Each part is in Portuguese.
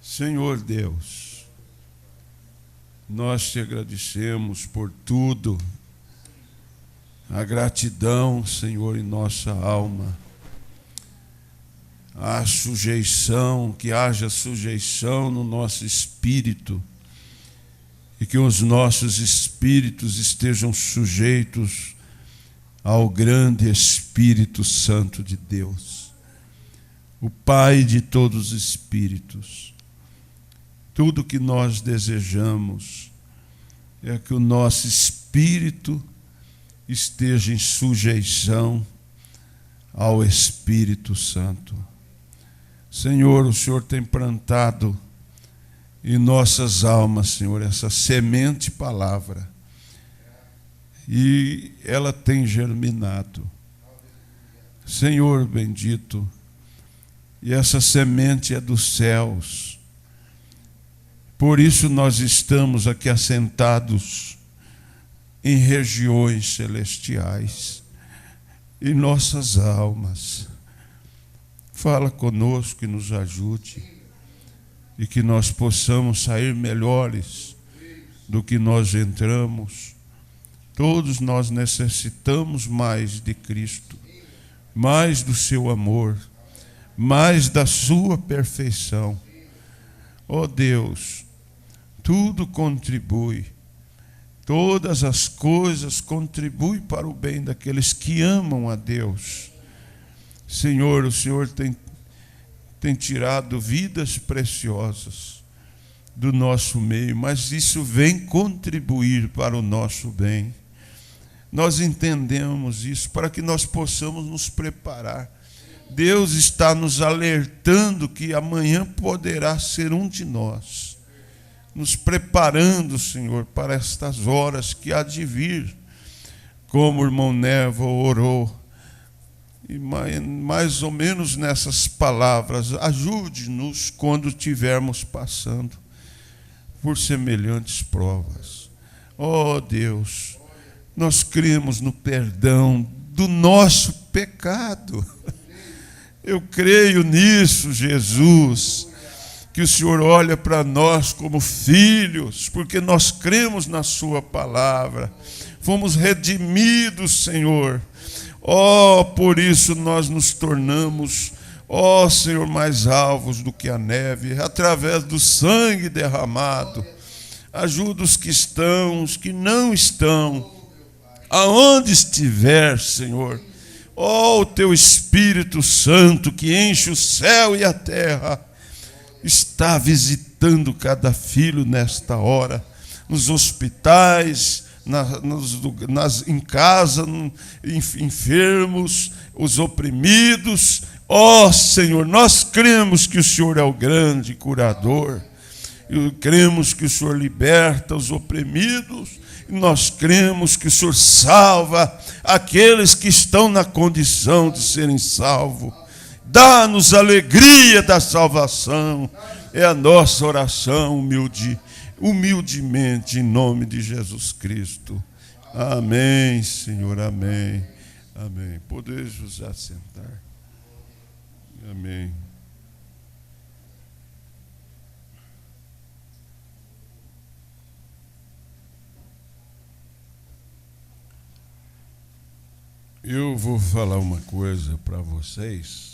Senhor Deus, nós te agradecemos por tudo, a gratidão, Senhor, em nossa alma, a sujeição, que haja sujeição no nosso espírito e que os nossos espíritos estejam sujeitos ao grande Espírito Santo de Deus, o Pai de todos os espíritos. Tudo que nós desejamos é que o nosso espírito esteja em sujeição ao Espírito Santo. Senhor, o Senhor tem plantado em nossas almas, Senhor, essa semente palavra, e ela tem germinado. Senhor bendito, e essa semente é dos céus. Por isso nós estamos aqui assentados em regiões celestiais, em nossas almas. Fala conosco e nos ajude, e que nós possamos sair melhores do que nós entramos. Todos nós necessitamos mais de Cristo, mais do seu amor, mais da sua perfeição. Ó Deus, tudo contribui, todas as coisas contribuem para o bem daqueles que amam a Deus. Senhor, o Senhor tem tirado vidas preciosas do nosso meio, mas isso vem contribuir para o nosso bem. Nós entendemos isso para que nós possamos nos preparar. Deus está nos alertando que amanhã poderá ser um de nós, nos preparando, Senhor, para estas horas que há de vir, como o irmão Névo orou, e mais ou menos nessas palavras: ajude-nos quando estivermos passando por semelhantes provas. Ó Deus, nós cremos no perdão do nosso pecado. Eu creio nisso, Jesus, que o Senhor olha para nós como filhos, porque nós cremos na sua palavra. Fomos redimidos, Senhor. Por isso nós nos tornamos, Senhor, mais alvos do que a neve, através do sangue derramado. Ajuda os que estão, os que não estão, aonde estiver, Senhor. O teu Espírito Santo, que enche o céu e a terra, está visitando cada filho nesta hora, nos hospitais, em casa, enfermos, os oprimidos. Senhor, nós cremos que o Senhor é o grande curador, e cremos que o Senhor liberta os oprimidos, e nós cremos que o Senhor salva aqueles que estão na condição de serem salvos. Dá-nos alegria da salvação, é a nossa oração humildemente, em nome de Jesus Cristo. Amém, Senhor, amém. Amém. Podeis vos assentar. Amém. Eu vou falar uma coisa para vocês.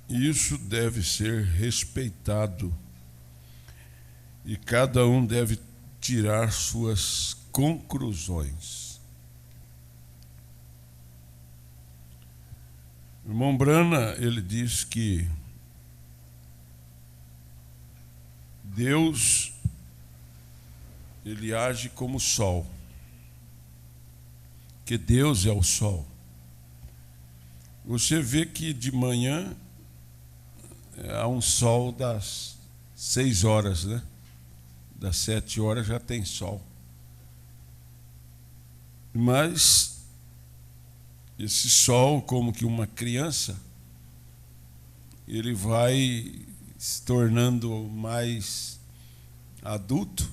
Isso deve ser respeitado e cada um deve tirar suas conclusões. O irmão Brana, ele diz que Deus, ele age como o sol, que Deus é o sol. Você vê que de manhã há um sol das 6 horas, né? Das 7 horas já tem sol. Mas esse sol, como que uma criança, ele vai se tornando mais adulto,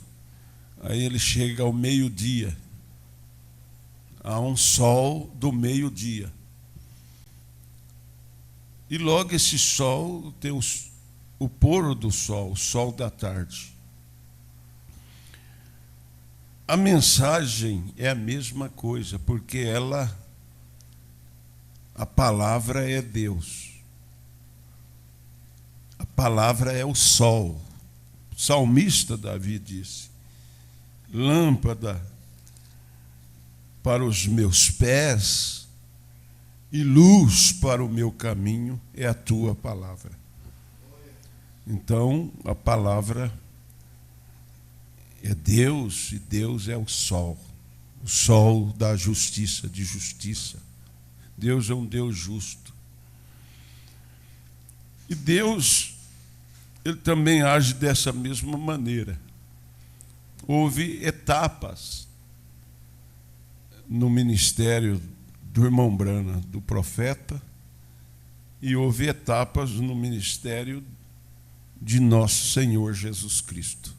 aí ele chega ao meio-dia. Há um sol do meio-dia. E logo esse sol tem o pôr do sol, o sol da tarde. A mensagem é a mesma coisa, porque a palavra é Deus. A palavra é o sol. O salmista Davi disse: lâmpada para os meus pés e luz para o meu caminho é a tua palavra. Então, a palavra é Deus, e Deus é o sol da justiça, de justiça. Deus é um Deus justo. E Deus, Ele também age dessa mesma maneira. Houve etapas no ministério do irmão Brana, do profeta, e houve etapas no ministério de nosso Senhor Jesus Cristo.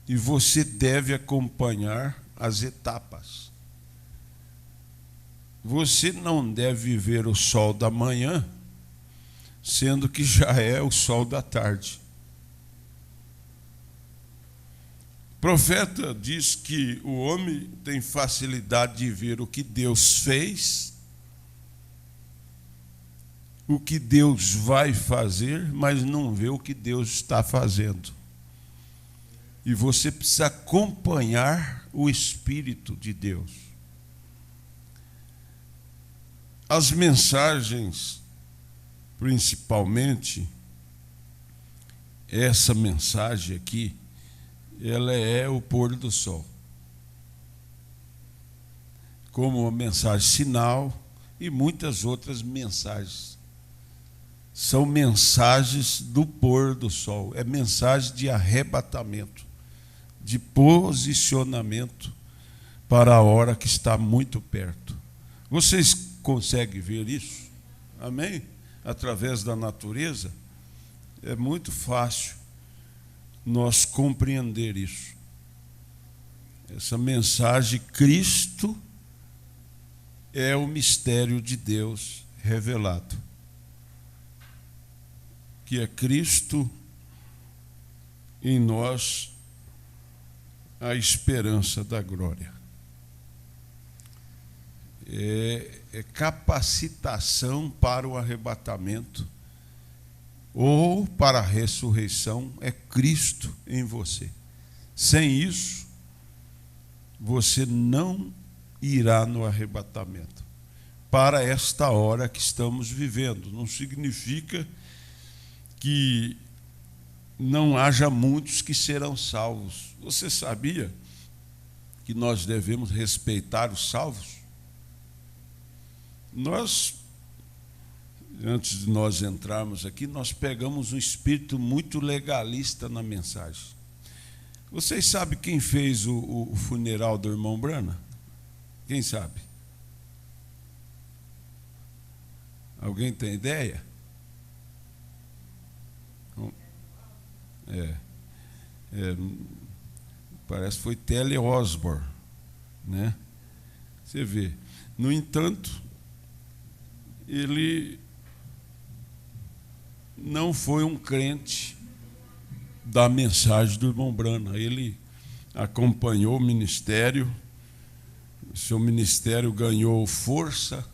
E você deve acompanhar as etapas. Você não deve viver o sol da manhã, sendo que já é o sol da tarde. O profeta diz que o homem tem facilidade de ver o que Deus fez, o que Deus vai fazer, mas não vê o que Deus está fazendo. E você precisa acompanhar o Espírito de Deus. As mensagens, principalmente, essa mensagem aqui, ela é o pôr do sol. Como uma mensagem sinal e muitas outras mensagens. São mensagens do pôr do sol. É mensagem de arrebatamento, de posicionamento para a hora que está muito perto. Vocês conseguem ver isso? Amém? Através da natureza, é muito fácil nós compreender isso. Essa mensagem, Cristo é o mistério de Deus revelado. Que é Cristo em nós a esperança da glória. É capacitação para o arrebatamento ou para a ressurreição, é Cristo em você. Sem isso, você não irá no arrebatamento. Para esta hora que estamos vivendo, não significa que não haja muitos que serão salvos. Você sabia que nós devemos respeitar os salvos? Antes de nós entrarmos aqui, nós pegamos um espírito muito legalista na mensagem. Vocês sabem quem fez o funeral do irmão Brana? Quem sabe? Alguém tem ideia? Parece que foi Telly Osborne, né? Você vê. No entanto, ele não foi um crente da mensagem do irmão Brana. Ele acompanhou o ministério, seu ministério ganhou força,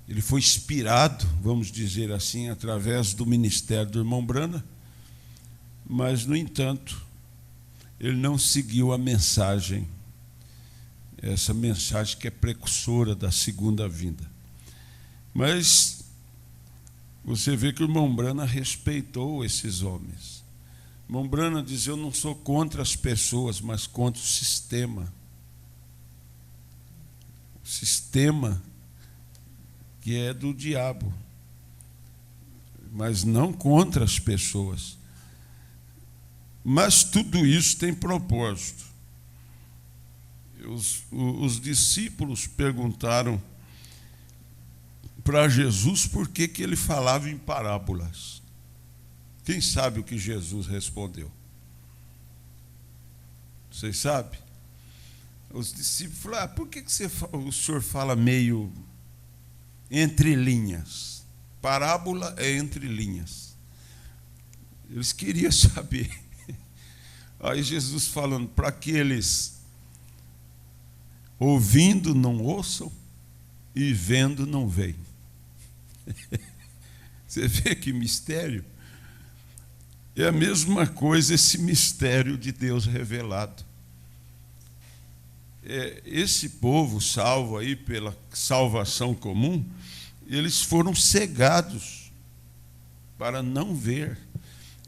ele foi inspirado, vamos dizer assim, através do ministério do irmão Brana, mas, no entanto, ele não seguiu a mensagem, essa mensagem que é precursora da segunda vinda. Mas você vê que o irmão Brana respeitou esses homens. O irmão Brana diz: eu não sou contra as pessoas, mas contra o sistema. O sistema que é do diabo, mas não contra as pessoas. Mas tudo isso tem propósito. Os discípulos perguntaram para Jesus por que ele falava em parábolas. Quem sabe o que Jesus respondeu? Vocês sabem? Os discípulos falaram: por que o senhor fala meio entre linhas. Parábola é entre linhas. Eles queriam saber. Aí Jesus falando, para que eles, ouvindo, não ouçam, e vendo, não veem. Você vê que mistério? É a mesma coisa esse mistério de Deus revelado. Esse povo salvo aí pela salvação comum, eles foram cegados para não ver,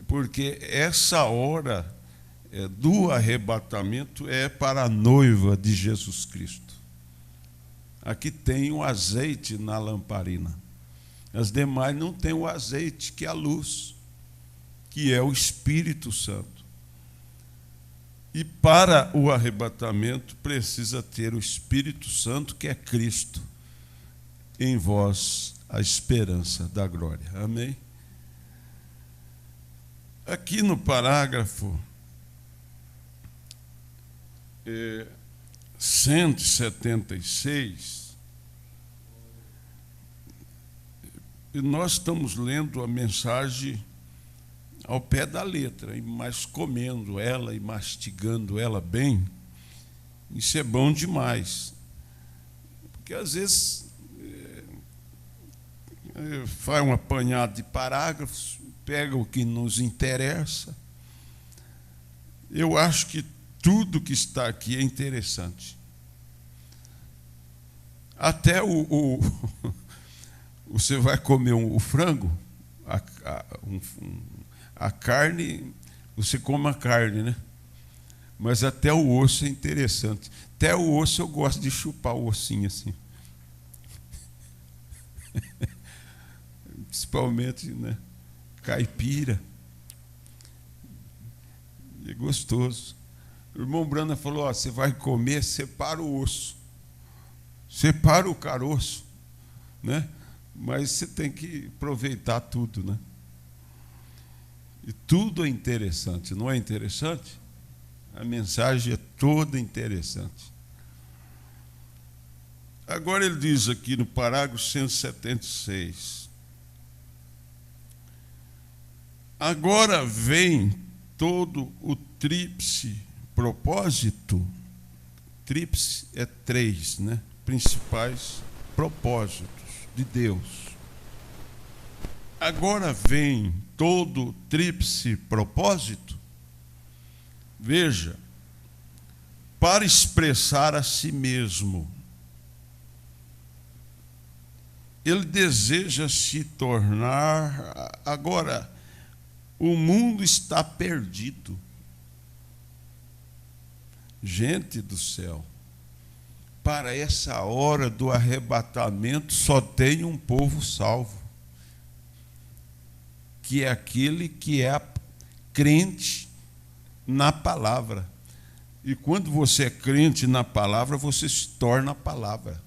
porque essa hora do arrebatamento é para a noiva de Jesus Cristo. Aqui tem o azeite na lamparina. As demais não têm o azeite, que é a luz, que é o Espírito Santo. E para o arrebatamento precisa ter o Espírito Santo, que é Cristo, em vós a esperança da glória. Amém? Aqui no parágrafo 176, nós estamos lendo a mensagem ao pé da letra, mas comendo ela e mastigando ela bem. Isso é bom demais. Porque às vezes faz um apanhado de parágrafos, pega o que nos interessa. Eu acho que tudo que está aqui é interessante. Até você vai comer o frango, a carne, você come a carne, né? Mas até o osso é interessante. Até o osso eu gosto de chupar o ossinho assim. Principalmente, né? Caipira. É gostoso. O irmão Brana falou, você vai comer, separa o osso. Separa o caroço, né? Mas você tem que aproveitar tudo, né? E tudo é interessante, não é interessante? A mensagem é toda interessante. Agora ele diz aqui no parágrafo 176. Agora vem todo o tríplice propósito. Tríplice é 3, né? Principais propósitos de Deus. Agora vem todo o tríplice propósito, veja, para expressar a si mesmo. Ele deseja se tornar. Agora, o mundo está perdido. Gente do céu, para essa hora do arrebatamento só tem um povo salvo, que é aquele que é crente na palavra. E quando você é crente na palavra, você se torna a palavra,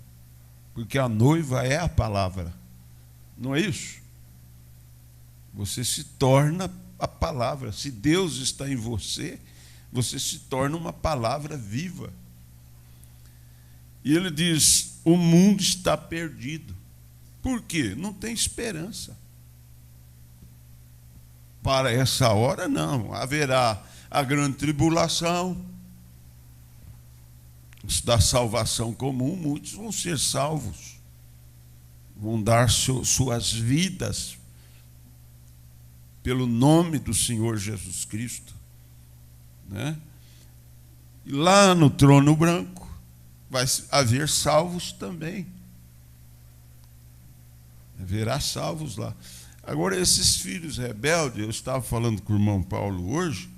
porque a noiva é a palavra, não é isso? Você se torna a palavra. Se Deus está em você, você se torna uma palavra viva. E ele diz, o mundo está perdido. Por quê? Não tem esperança. Para essa hora, não. Haverá a grande tribulação da salvação comum. Muitos vão ser salvos, vão dar suas vidas pelo nome do Senhor Jesus Cristo, né? E lá no trono branco vai haver salvos também. Haverá salvos lá. Agora, esses filhos rebeldes, eu estava falando com o irmão Paulo hoje,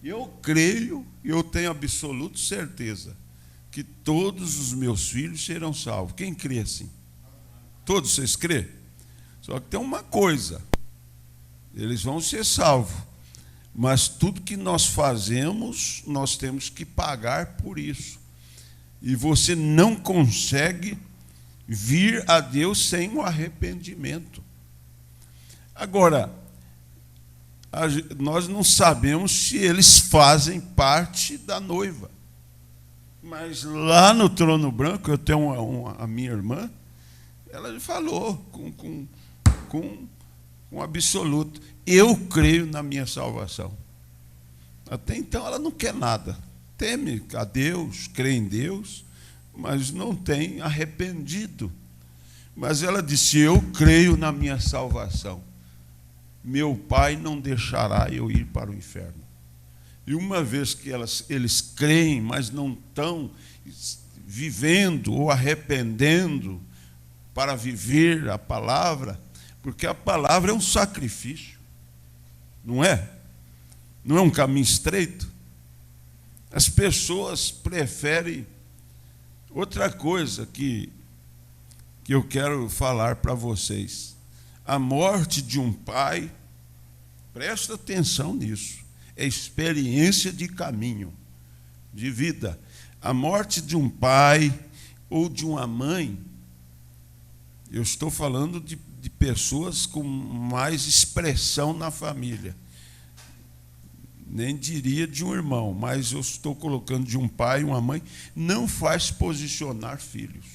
eu creio, eu tenho absoluta certeza, que todos os meus filhos serão salvos. Quem crê assim? Todos vocês crêem? Só que tem uma coisa, eles vão ser salvos, mas tudo que nós fazemos, nós temos que pagar por isso. E você não consegue vir a Deus sem o arrependimento. Agora, nós não sabemos se eles fazem parte da noiva. Mas lá no trono branco, eu tenho a minha irmã, Ela falou com absoluto: eu creio na minha salvação. Até então ela não quer nada. Teme a Deus, crê em Deus, mas não tem arrependido. Mas ela disse: eu creio na minha salvação. Meu Pai não deixará eu ir para o inferno. E uma vez que eles creem, mas não estão vivendo ou arrependendo para viver a palavra, porque a palavra é um sacrifício, não é? Não é um caminho estreito. As pessoas preferem outra coisa que eu quero falar para vocês. A morte de um pai, presta atenção nisso, é experiência de caminho, de vida. A morte de um pai ou de uma mãe, eu estou falando de pessoas com mais expressão na família. Nem diria de um irmão, mas eu estou colocando de um pai e uma mãe, não faz posicionar filhos,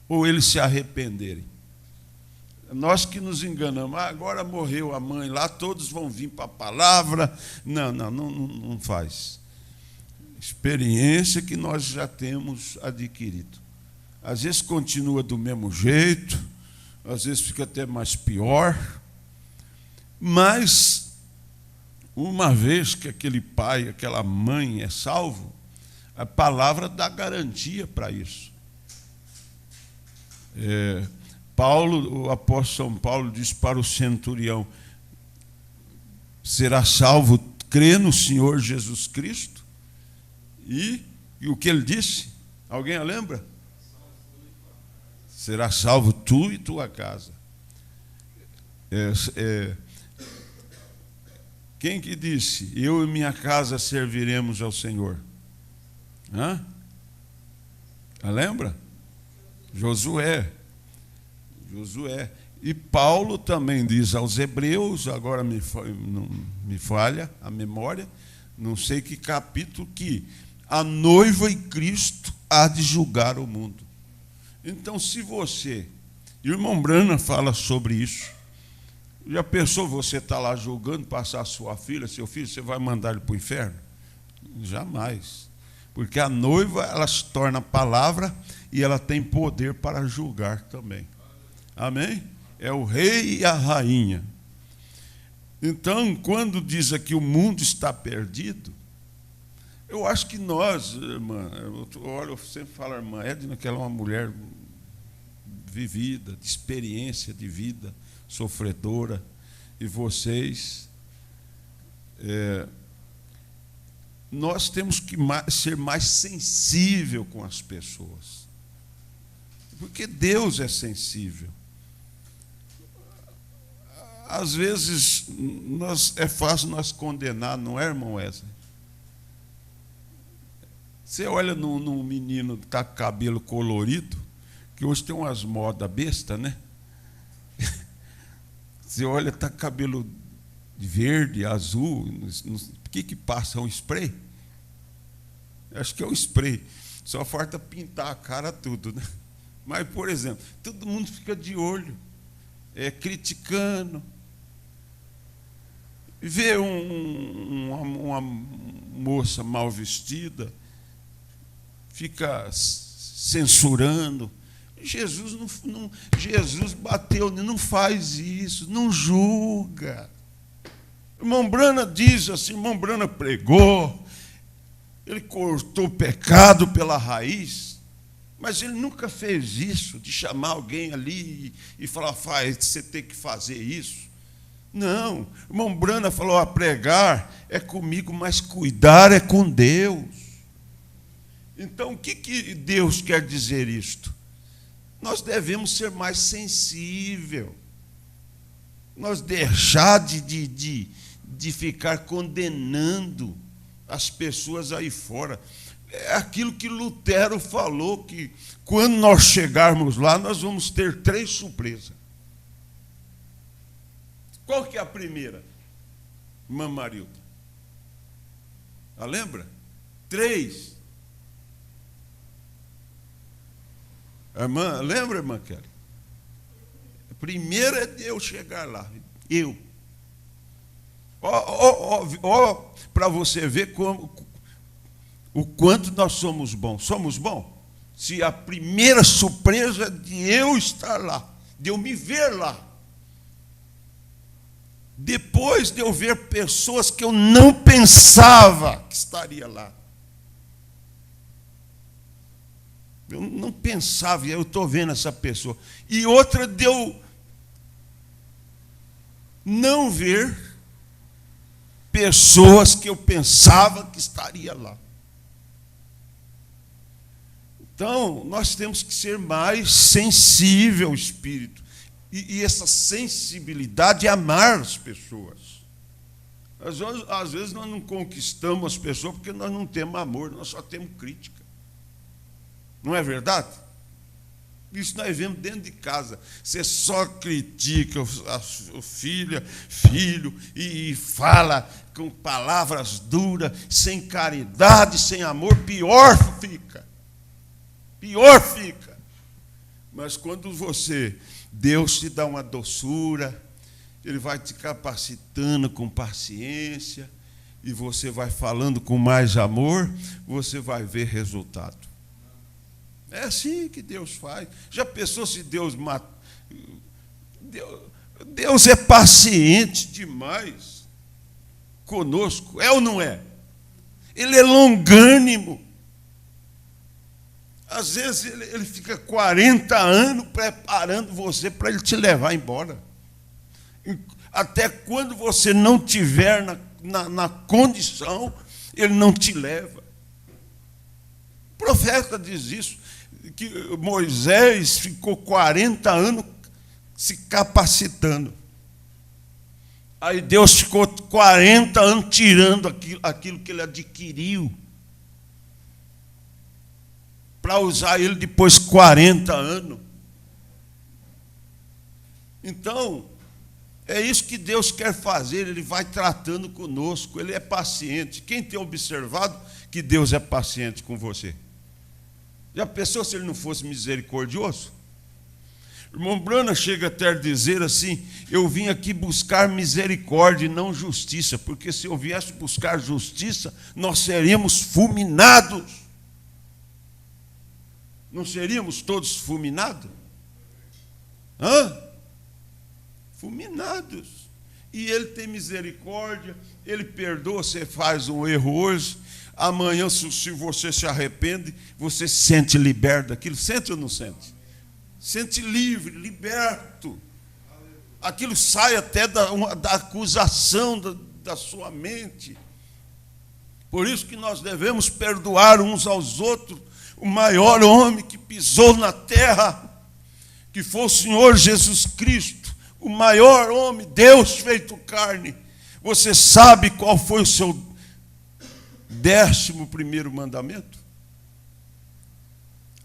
ou eles se arrependerem. Nós que nos enganamos: agora morreu a mãe lá, todos vão vir para a palavra. Não faz. Experiência que nós já temos adquirido. Às vezes continua do mesmo jeito, às vezes fica até mais pior, mas uma vez que aquele pai, aquela mãe é salvo, a palavra dá garantia para isso. O apóstolo São Paulo diz para o centurião: será salvo, crê no Senhor Jesus Cristo. E o que ele disse? Alguém a lembra? Será salvo tu e tua casa. Quem que disse: eu e minha casa serviremos ao Senhor? Lembra? Josué. E Paulo também diz aos Hebreus, agora não me falha a memória, não sei que capítulo, que a noiva e Cristo há de julgar o mundo. Então, se você, e o irmão Brana fala sobre isso, já pensou você estar lá julgando, passar sua filha, seu filho, você vai mandar ele para o inferno? Jamais. Porque a noiva, ela se torna palavra e ela tem poder para julgar também. Amém? É o rei e a rainha. Então, quando diz aqui o mundo está perdido, eu acho que nós, irmã, eu sempre falo, irmã Edna, que ela é uma mulher vivida, de experiência de vida, sofredora, e vocês, nós temos que ser mais sensível com as pessoas, porque Deus é sensível. Às vezes é fácil nós condenar, não é, irmão Wesley? Você olha num menino que está com cabelo colorido, que hoje tem umas modas bestas, né? Você olha, está com cabelo verde, azul, o que passa? É um spray? Acho que é um spray. Só falta pintar a cara tudo, né? Mas, por exemplo, todo mundo fica de olho, criticando. Vê uma moça mal vestida, fica censurando. Jesus bateu, não faz isso, não julga. Irmão Brana diz assim, irmão Brana pregou, ele cortou o pecado pela raiz, mas ele nunca fez isso, de chamar alguém ali e falar: você tem que fazer isso. Não, o irmão Brana falou: pregar é comigo, mas cuidar é com Deus. Então, o que Deus quer dizer isto? Nós devemos ser mais sensível, nós deixar de ficar condenando as pessoas aí fora. É aquilo que Lutero falou, que quando nós chegarmos lá, nós vamos ter 3 surpresas. Qual que é a primeira, irmã Marilda? Lembra? 3. Irmã, lembra, irmã Kelly? Primeiro é eu chegar lá. Eu. Para você ver o quanto nós somos bons. Somos bons? Se a primeira surpresa é de eu estar lá, de eu me ver lá. Depois de eu ver pessoas que eu não pensava que estaria lá. Eu não pensava, e eu estou vendo essa pessoa. E outra de eu não ver pessoas que eu pensava que estaria lá. Então, nós temos que ser mais sensível ao Espírito. E essa sensibilidade é amar as pessoas. Às vezes nós não conquistamos as pessoas porque nós não temos amor, nós só temos crítica. Não é verdade? Isso nós vemos dentro de casa. Você só critica o filho e fala com palavras duras, sem caridade, sem amor, pior fica. Pior fica. Mas quando Deus te dá uma doçura, Ele vai te capacitando com paciência, e você vai falando com mais amor, você vai ver resultado. É assim que Deus faz. Já pensou se Deus mata? Deus é paciente demais conosco, é ou não é? Ele é longânimo. Às vezes ele fica 40 anos preparando você para ele te levar embora. Até quando você não tiver na condição, ele não te leva. O profeta diz isso, que Moisés ficou 40 anos se capacitando. Aí Deus ficou 40 anos tirando aquilo que ele adquiriu, para usar ele depois 40 anos. Então, é isso que Deus quer fazer, Ele vai tratando conosco, Ele é paciente. Quem tem observado que Deus é paciente com você? Já pensou se Ele não fosse misericordioso? O irmão Brana chega até a dizer assim: eu vim aqui buscar misericórdia e não justiça, porque se eu viesse buscar justiça, nós seríamos fulminados. Não seríamos todos fulminados? Fulminados. E Ele tem misericórdia, Ele perdoa. Você faz um erro hoje, amanhã, se você se arrepende, você se sente liberto daquilo. Sente ou não sente? Sente livre, liberto. Aquilo sai até da acusação da sua mente. Por isso que nós devemos perdoar uns aos outros. O maior homem que pisou na terra, que foi o Senhor Jesus Cristo, o maior homem, Deus feito carne. Você sabe qual foi o seu 11º mandamento?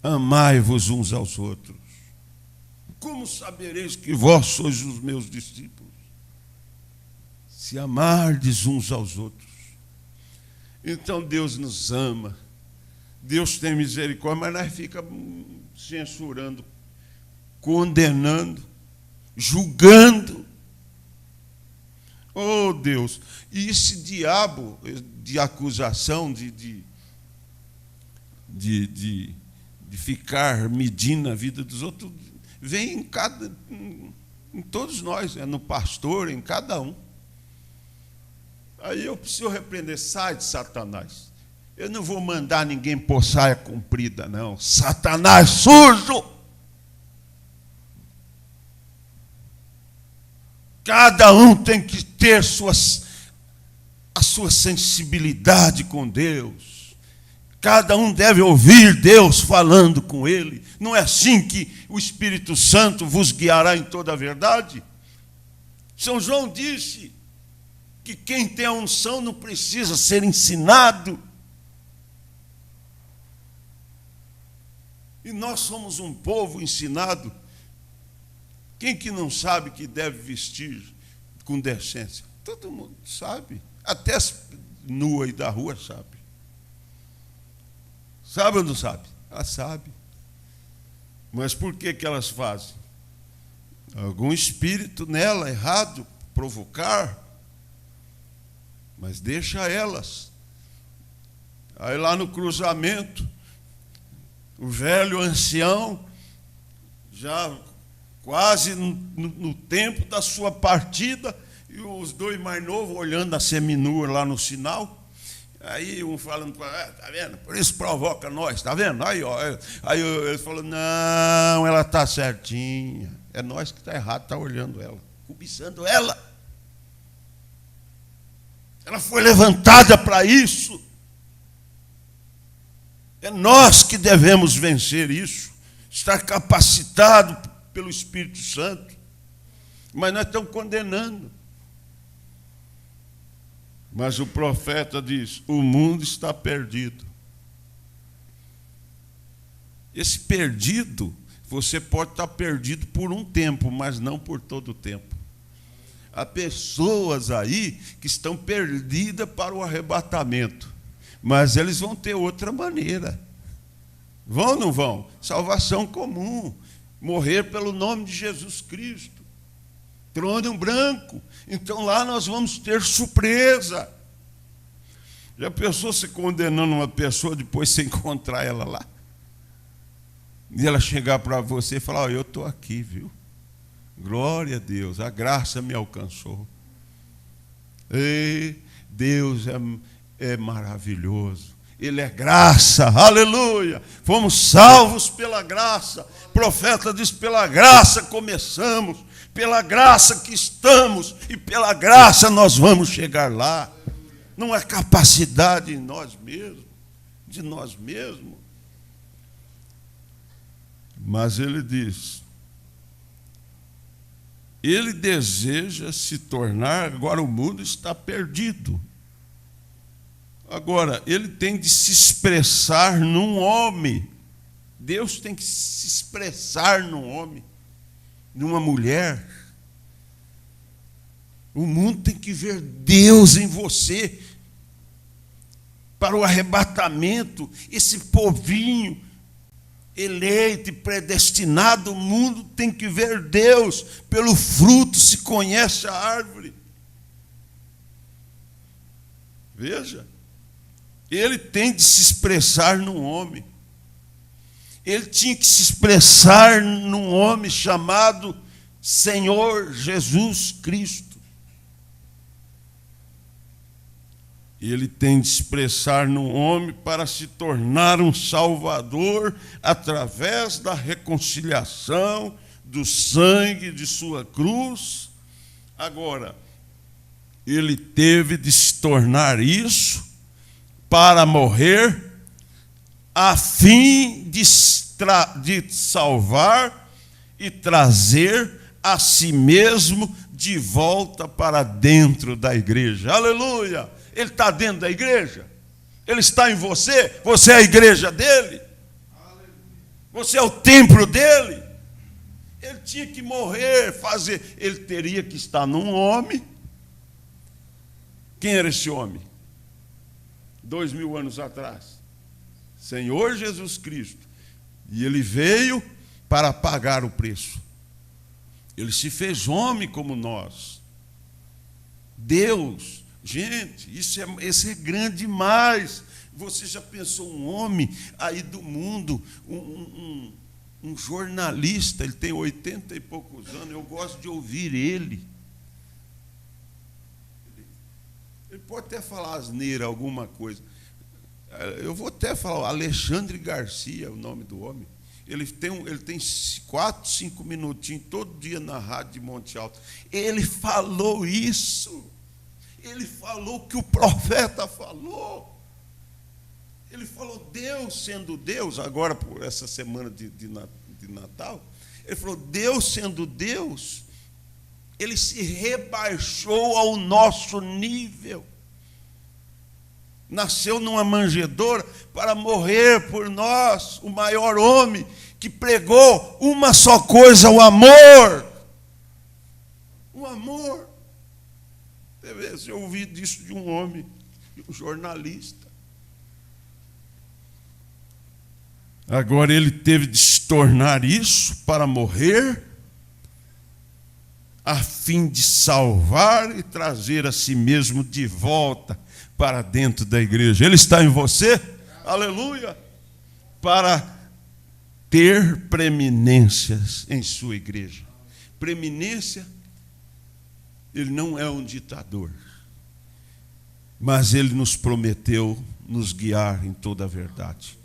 Amai-vos uns aos outros. Como sabereis que vós sois os meus discípulos? Se amardes uns aos outros. Então Deus nos ama, Deus tem misericórdia, mas nós ficamos censurando, condenando, julgando. Oh, Deus! E esse diabo de acusação, de ficar medindo a vida dos outros, vem em todos nós, no pastor, em cada um. Aí eu preciso repreender: sai de Satanás. Eu não vou mandar ninguém pôr saia comprida, não. Satanás sujo! Cada um tem que ter a sua sensibilidade com Deus. Cada um deve ouvir Deus falando com ele. Não é assim que o Espírito Santo vos guiará em toda a verdade? São João disse que quem tem a unção não precisa ser ensinado. E nós somos um povo ensinado. Quem que não sabe que deve vestir com decência? Todo mundo sabe. Até as nuas da rua sabe. Sabe ou não sabe? Ela sabe. Mas por que elas fazem? Algum espírito nela errado, provocar, mas deixa elas. Aí lá no cruzamento, o velho ancião, já quase no tempo da sua partida, e os dois mais novos olhando a seminua lá no sinal. Aí um falando, tá vendo? Por isso provoca nós, tá vendo? Aí ele falou, não, ela está certinha. É nós que está errado, está olhando ela, cobiçando ela. Ela foi levantada para isso. É nós que devemos vencer isso, estar capacitado pelo Espírito Santo. Mas nós estamos condenando. Mas o profeta diz, o mundo está perdido. Esse perdido, você pode estar perdido por um tempo, mas não por todo o tempo. Há pessoas aí que estão perdidas para o arrebatamento, mas eles vão ter outra maneira. Vão ou não vão? Salvação comum, morrer pelo nome de Jesus Cristo. Trono branco. Então lá nós vamos ter surpresa. Já pensou se condenando uma pessoa depois você encontrar ela lá? E ela chegar para você e falar, eu estou aqui, viu? Glória a Deus, a graça me alcançou. E Deus é maravilhoso. Ele é graça, aleluia. Fomos salvos pela graça. O profeta diz, pela graça começamos, pela graça que estamos, e pela graça nós vamos chegar lá. Não é capacidade em nós mesmos, de nós mesmos. Mas ele diz, ele deseja se tornar, agora o mundo está perdido. Agora, ele tem de se expressar num homem. Deus tem que se expressar num homem, numa mulher. O mundo tem que ver Deus em você. Para o arrebatamento, esse povinho eleito e predestinado, o mundo tem que ver Deus. Pelo fruto se conhece a árvore. Veja, ele tem de se expressar num homem. Ele tinha que se expressar num homem chamado Senhor Jesus Cristo. Ele tem de expressar num homem para se tornar um Salvador através da reconciliação, do sangue de sua cruz. Agora, ele teve de se tornar isso para morrer, a fim de salvar e trazer a si mesmo de volta para dentro da igreja. Aleluia! Ele está dentro da igreja? Ele está em você? Você é a igreja dele? Você é o templo dele? Ele tinha que morrer, fazer. Ele teria que estar num homem. Quem era esse homem? 2000 anos atrás. Senhor Jesus Cristo. E ele veio para pagar o preço. Ele se fez homem como nós. Deus. Gente, isso é grande demais. Você já pensou um homem aí do mundo, um jornalista, ele tem 80 e poucos anos, eu gosto de ouvir ele. Ele pode até falar asneira, alguma coisa. Eu vou até falar, Alexandre Garcia é o nome do homem. Ele tem 4, 5 minutinhos todo dia na rádio de Monte Alto. Ele falou isso. Ele falou o que o profeta falou. Ele falou, Deus sendo Deus, agora por essa semana de Natal, ele falou, Deus sendo Deus, ele se rebaixou ao nosso nível. Nasceu numa manjedoura para morrer por nós, o maior homem que pregou uma só coisa, o amor. O amor. Eu ouvi disso de um homem, um jornalista. Agora ele teve de se tornar isso para morrer, a fim de salvar e trazer a si mesmo de volta para dentro da igreja. Ele está em você, aleluia, para ter preeminências em sua igreja. Preeminência, ele não é um ditador, mas ele nos prometeu nos guiar em toda a verdade.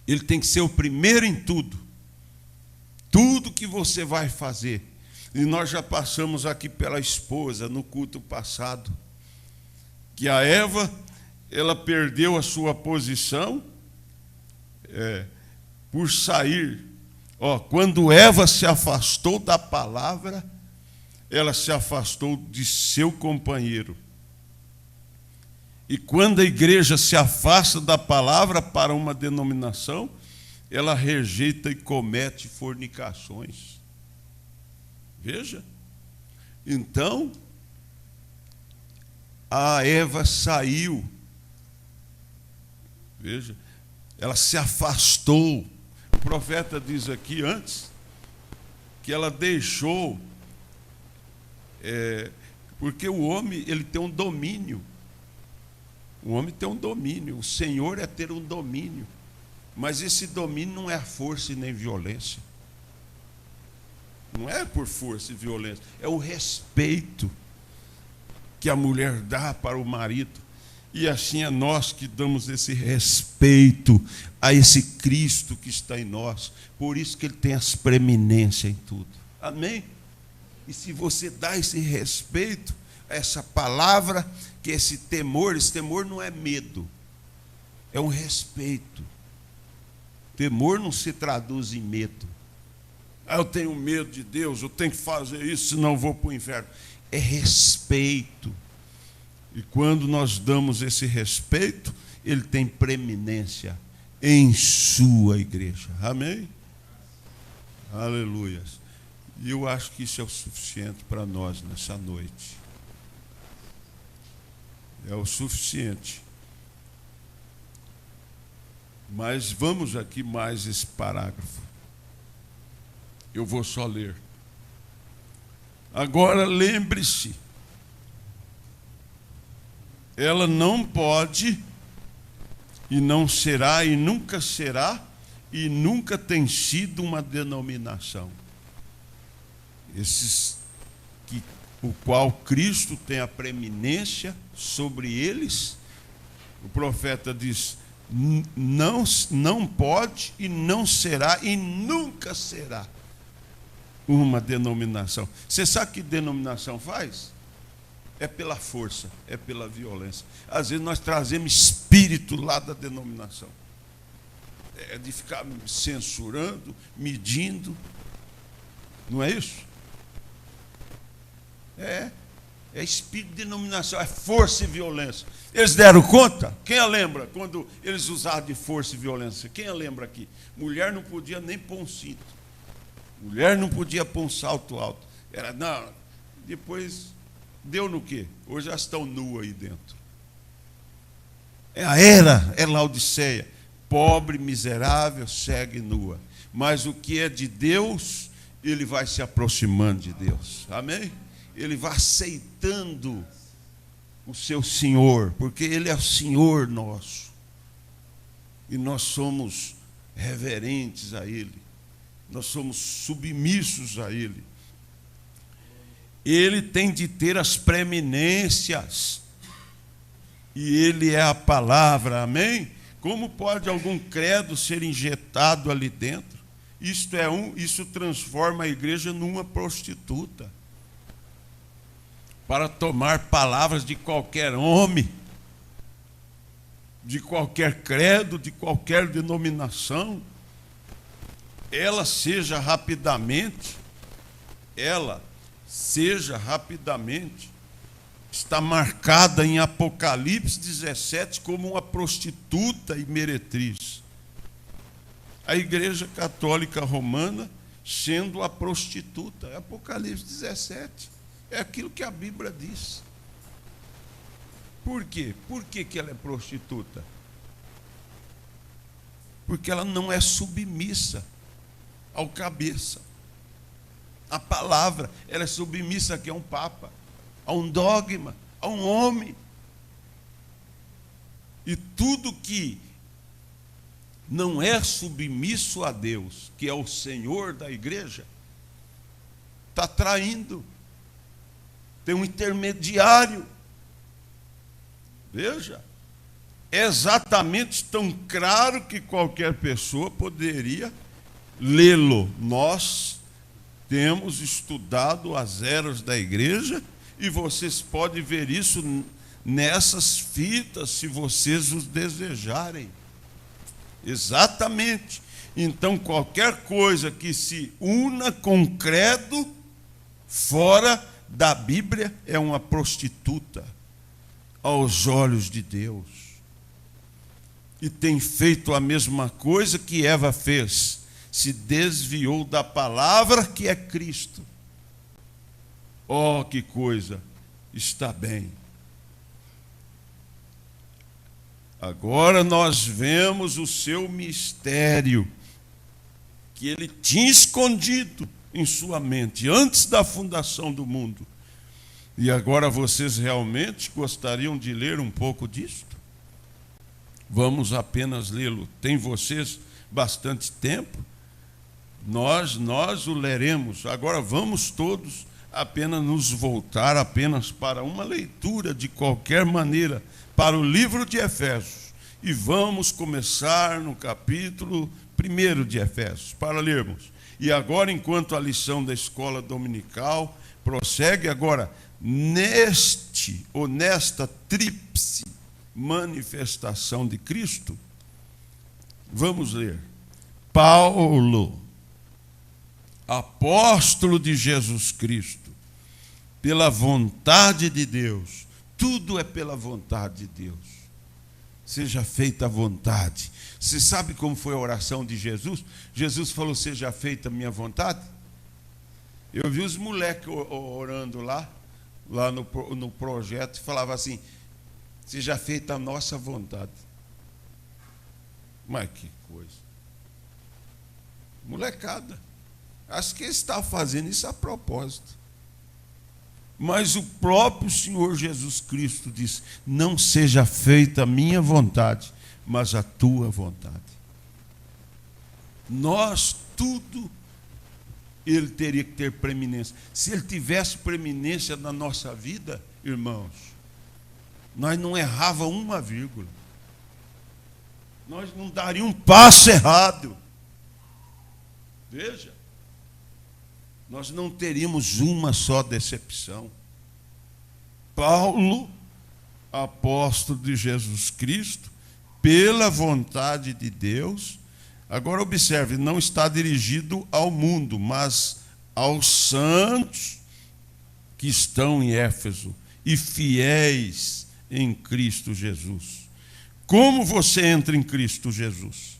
Ele tem que ser o primeiro em tudo. Tudo que você vai fazer. E nós já passamos aqui pela esposa no culto passado, que a Eva, ela perdeu a sua posição por sair. Quando Eva se afastou da palavra, ela se afastou de seu companheiro. E quando a igreja se afasta da palavra para uma denominação, ela rejeita e comete fornicações. Veja. Então, a Eva saiu. Veja. Ela se afastou. O profeta diz aqui antes que ela deixou, porque o homem ele tem um domínio. O homem tem um domínio. O Senhor é ter um domínio. Mas esse domínio não é força e nem violência. Não é por força e violência. É o respeito que a mulher dá para o marido. E assim é nós que damos esse respeito a esse Cristo que está em nós. Por isso que ele tem as preeminências em tudo. Amém? E se você dá esse respeito a essa palavra, que esse temor não é medo, é um respeito. Temor não se traduz em medo. Eu tenho medo de Deus, eu tenho que fazer isso, senão eu vou para o inferno. É respeito. E quando nós damos esse respeito, ele tem preeminência em sua igreja. Amém? Aleluia. E eu acho que isso é o suficiente para nós nessa noite. É o suficiente. Mas vamos aqui mais esse parágrafo. Eu vou só ler. Agora lembre-se, ela não pode e não será e nunca tem sido uma denominação. O qual Cristo tem a preeminência sobre eles. O profeta diz: não pode e não será e nunca será uma denominação. Você sabe que denominação faz? É pela força, é pela violência. Às vezes nós trazemos espírito lá da denominação. É de ficar censurando, medindo. Não é isso? É espírito de denominação, é força e violência. Eles deram conta? Quem a lembra quando eles usaram de força e violência? Quem a lembra aqui? Mulher não podia nem pôr um cinto. Mulher não podia pôr um salto alto. Depois deu no quê? Hoje elas estão nuas aí dentro. É Laodiceia. Pobre, miserável, cega e nua. Mas o que é de Deus, ele vai se aproximando de Deus. Amém? Ele vai aceitando o seu Senhor, porque ele é o Senhor nosso. E nós somos reverentes a ele. Nós somos submissos a ele. Ele tem de ter as preeminências. E ele é a palavra, amém? Como pode algum credo ser injetado ali dentro? Isso transforma a igreja numa prostituta. Para tomar palavras de qualquer homem, de qualquer credo, de qualquer denominação, ela seja rapidamente, está marcada em Apocalipse 17 como uma prostituta e meretriz. A Igreja Católica Romana sendo a prostituta, Apocalipse 17. É aquilo que a Bíblia diz. Por quê? Por que ela é prostituta? Porque ela não é submissa ao cabeça. A palavra, ela é submissa aqui a um papa, a um dogma, a um homem. E tudo que não é submisso a Deus, que é o Senhor da igreja, está traindo. Tem um intermediário. Veja, é exatamente tão claro que qualquer pessoa poderia lê-lo. Nós temos estudado as eras da igreja e vocês podem ver isso nessas fitas, se vocês os desejarem. Exatamente. Então, qualquer coisa que se una com credo fora da Bíblia é uma prostituta aos olhos de Deus. E tem feito a mesma coisa que Eva fez. Se desviou da palavra que é Cristo. Oh, que coisa! Está bem. Agora nós vemos o seu mistério, que ele tinha escondido em sua mente, antes da fundação do mundo. E agora vocês realmente gostariam de ler um pouco disto? Vamos apenas lê-lo. Tem vocês bastante tempo? Nós o leremos. Agora vamos todos apenas nos voltar apenas para uma leitura de qualquer maneira, para o livro de Efésios. E vamos começar no capítulo 1 de Efésios, para lermos. E agora, enquanto a lição da escola dominical prossegue, agora, nesta tríplice manifestação de Cristo, vamos ler. Paulo, apóstolo de Jesus Cristo, pela vontade de Deus, tudo é pela vontade de Deus. Seja feita a vontade. Você sabe como foi a oração de Jesus? Jesus falou, seja feita a minha vontade. Eu vi os moleques orando lá no projeto, e falava assim, seja feita a nossa vontade. Mas que coisa. Molecada. Acho que eles estavam fazendo isso a propósito. Mas o próprio Senhor Jesus Cristo disse, não seja feita a minha vontade, mas a tua vontade. Nós, tudo, ele teria que ter preeminência. Se ele tivesse preeminência na nossa vida, irmãos, nós não errávamos uma vírgula. Nós não daríamos um passo errado. Veja. Nós não teríamos uma só decepção. Paulo, apóstolo de Jesus Cristo, pela vontade de Deus. Agora observe, não está dirigido ao mundo, mas aos santos que estão em Éfeso e fiéis em Cristo Jesus. Como você entra em Cristo Jesus?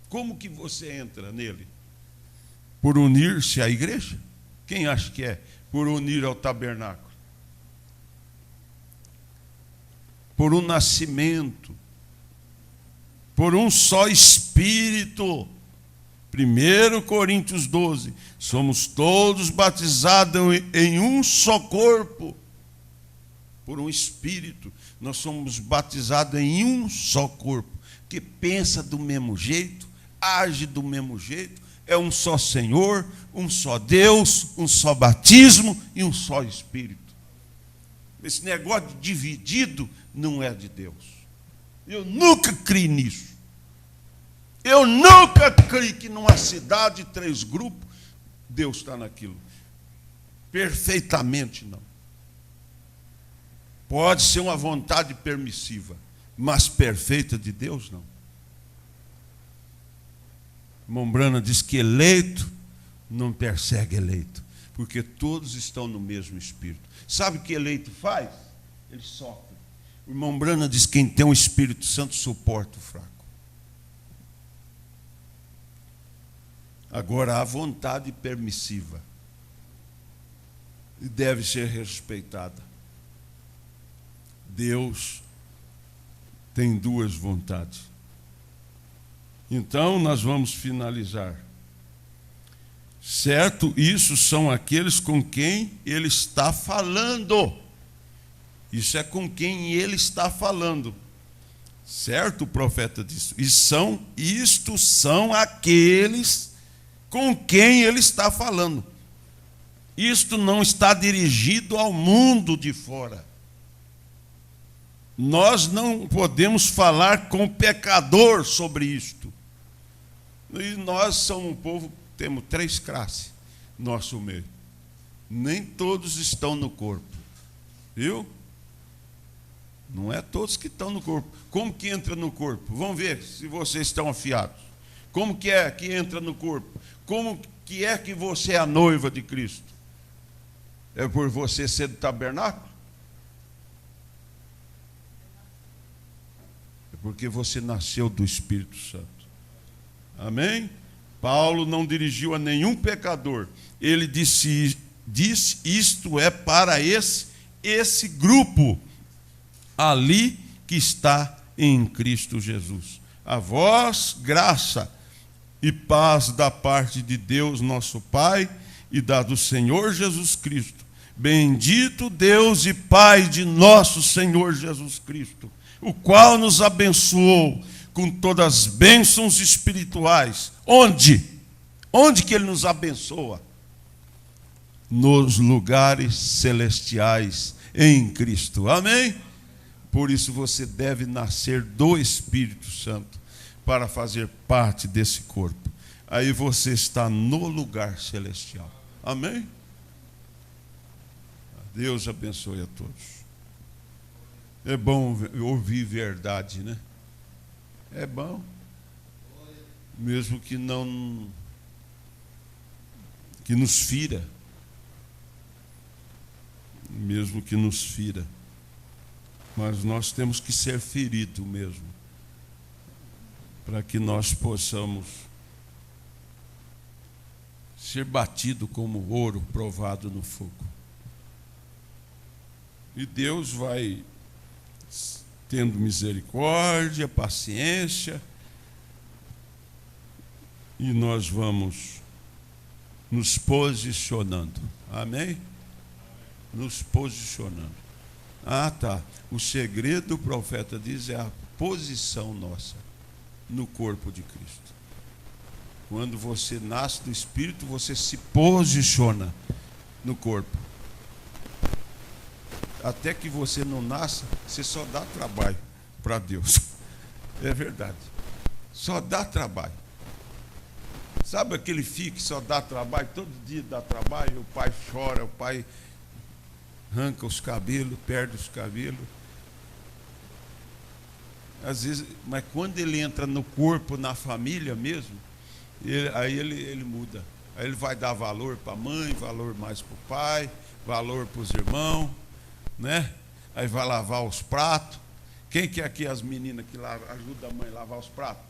Como que você entra nele? Por unir-se à igreja? Quem acha que é? Por unir ao tabernáculo. Por um nascimento. Por um só Espírito. 1 Coríntios 12. Somos todos batizados em um só corpo. Por um Espírito. Nós somos batizados em um só corpo. Que pensa do mesmo jeito, age do mesmo jeito. É um só Senhor, um só Deus, um só batismo e um só Espírito. Esse negócio de dividido não é de Deus. Eu nunca criei nisso. Eu nunca criei que numa cidade, 3 grupos, Deus está naquilo. Perfeitamente não. Pode ser uma vontade permissiva, mas perfeita de Deus não. Mombrana diz que eleito não persegue eleito, porque todos estão no mesmo Espírito. Sabe o que eleito faz? Ele sofre. O irmão Brana diz que quem tem o Espírito Santo suporta o fraco. Agora, a vontade permissiva e deve ser respeitada. Deus tem 2 vontades. Então, nós vamos finalizar. Certo? Isso são aqueles com quem ele está falando. Isso é com quem ele está falando. Certo? O profeta disse. Isto são aqueles com quem ele está falando. Isto não está dirigido ao mundo de fora. Nós não podemos falar com o pecador sobre isto. E nós somos um povo, temos 3 classes no nosso meio. Nem todos estão no corpo. Viu? Não é todos que estão no corpo. Como que entra no corpo? Vamos ver se vocês estão afiados. Como que é que entra no corpo? Como que é que você é a noiva de Cristo? É por você ser do tabernáculo? É porque você nasceu do Espírito Santo. Amém? Paulo não dirigiu a nenhum pecador. Ele disse isto é para esse grupo ali que está em Cristo Jesus. A vós, graça e paz da parte de Deus, nosso Pai, e da do Senhor Jesus Cristo. Bendito Deus e Pai de nosso Senhor Jesus Cristo, o qual nos abençoou com todas as bênçãos espirituais. Onde? Onde que Ele nos abençoa? Nos lugares celestiais em Cristo. Amém? Por isso você deve nascer do Espírito Santo para fazer parte desse corpo. Aí você está no lugar celestial. Amém? Deus abençoe a todos. É bom ouvir verdade, né? É bom. Mesmo que não... que nos fira. Mesmo que nos fira. Mas nós temos que ser feridos mesmo. Para que nós possamos ser batido como ouro provado no fogo. E Deus vai tendo misericórdia, paciência, e nós vamos nos posicionando. Amém? Nos posicionando. Ah, tá. O segredo, o profeta diz, é a posição nossa no corpo de Cristo. Quando você nasce do Espírito, você se posiciona no corpo. Até que você não nasça, você só dá trabalho para Deus. É verdade. Só dá trabalho. Sabe aquele filho que só dá trabalho? Todo dia dá trabalho, o pai chora, o pai arranca os cabelos, perde os cabelos. Às vezes, mas quando ele entra no corpo, na família mesmo, aí ele muda. Aí ele vai dar valor para a mãe, valor mais para o pai, valor para os irmãos, né? Aí vai lavar os pratos. Quem que é aqui as meninas que ajudam a mãe a lavar os pratos?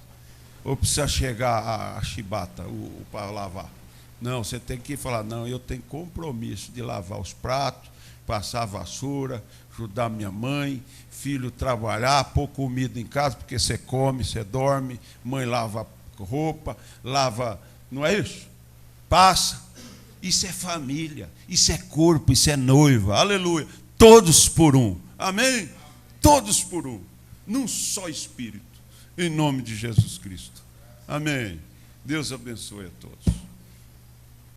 Ou precisa chegar a chibata para lavar? Não, você tem que falar, não, eu tenho compromisso de lavar os pratos, passar a vassoura, ajudar minha mãe, filho trabalhar, pôr comida em casa, porque você come, você dorme, mãe lava roupa, lava, não é isso? Passa. Isso é família, isso é corpo, isso é noiva, aleluia. Todos por um, amém? Todos por um, num só Espírito, em nome de Jesus Cristo. Amém. Deus abençoe a todos.